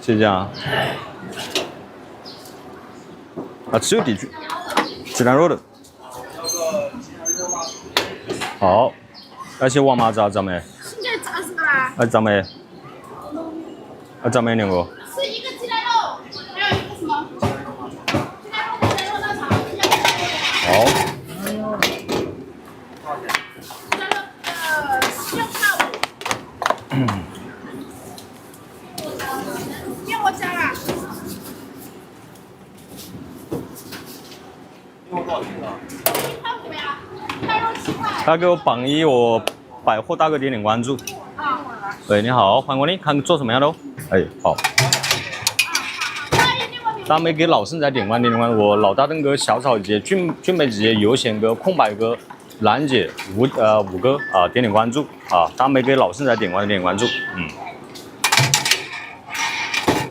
谢谢啊。啊，只有地区鸡蛋肉的。好，那些王麻子啊，咱们。现在炸是吧？啊，咱们。啊，咱们两个。是一个鸡蛋肉，还有一个什么？鸡蛋肉、鸡蛋肉腊肠，好。鸡蛋肉15.5。面我加了。7.5呀，蛋肉7块。他给我榜一，我百货大哥点点关注。啊。喂，你好，欢迎光临，看做什么样的哦？哎，好。咱们给老沈在点关点关，我老大灯哥小炒鸡、菌梅鸡、油咸哥、空白哥、兰姐、五哥啊，点点关注啊！咱们给老沈在点点关注，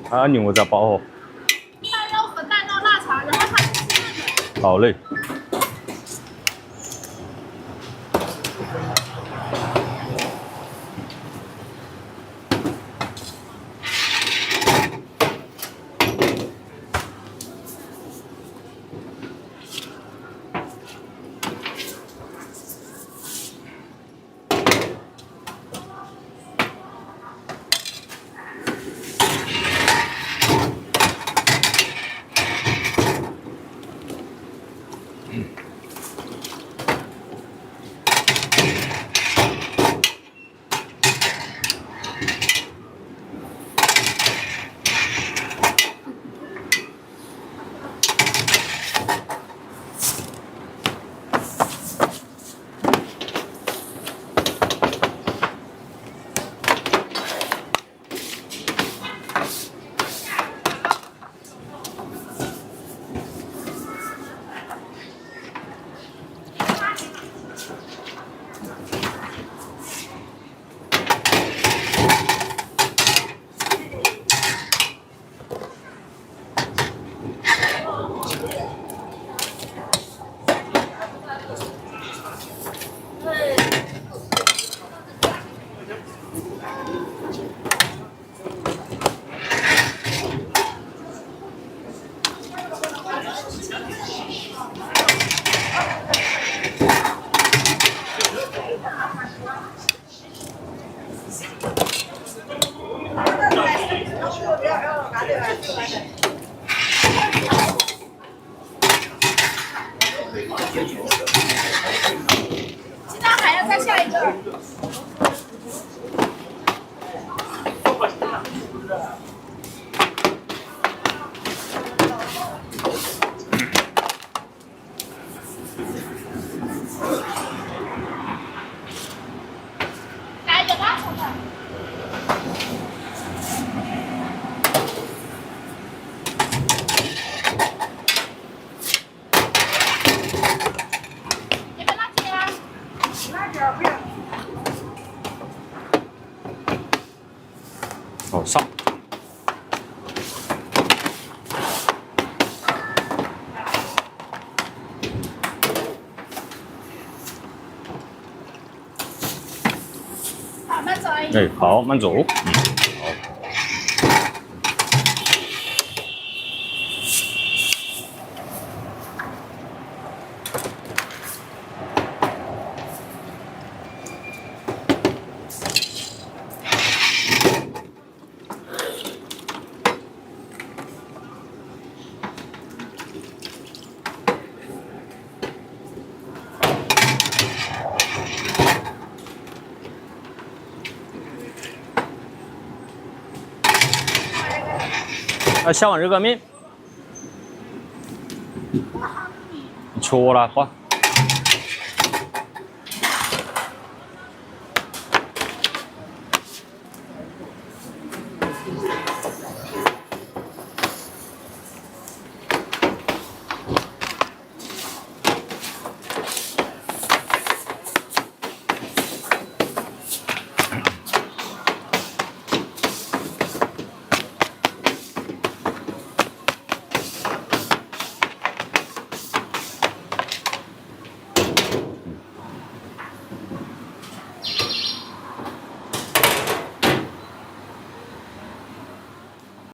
啊，牛我在包哦。蛋肉和蛋肉腊肠，然后它是湿的。好嘞。鸡蛋还要再下一个。来有腊肠的。你们辣姐啊？辣姐不要。好上。好，慢走而已。哎，好，慢走。好。下碗热干面。错了，哇！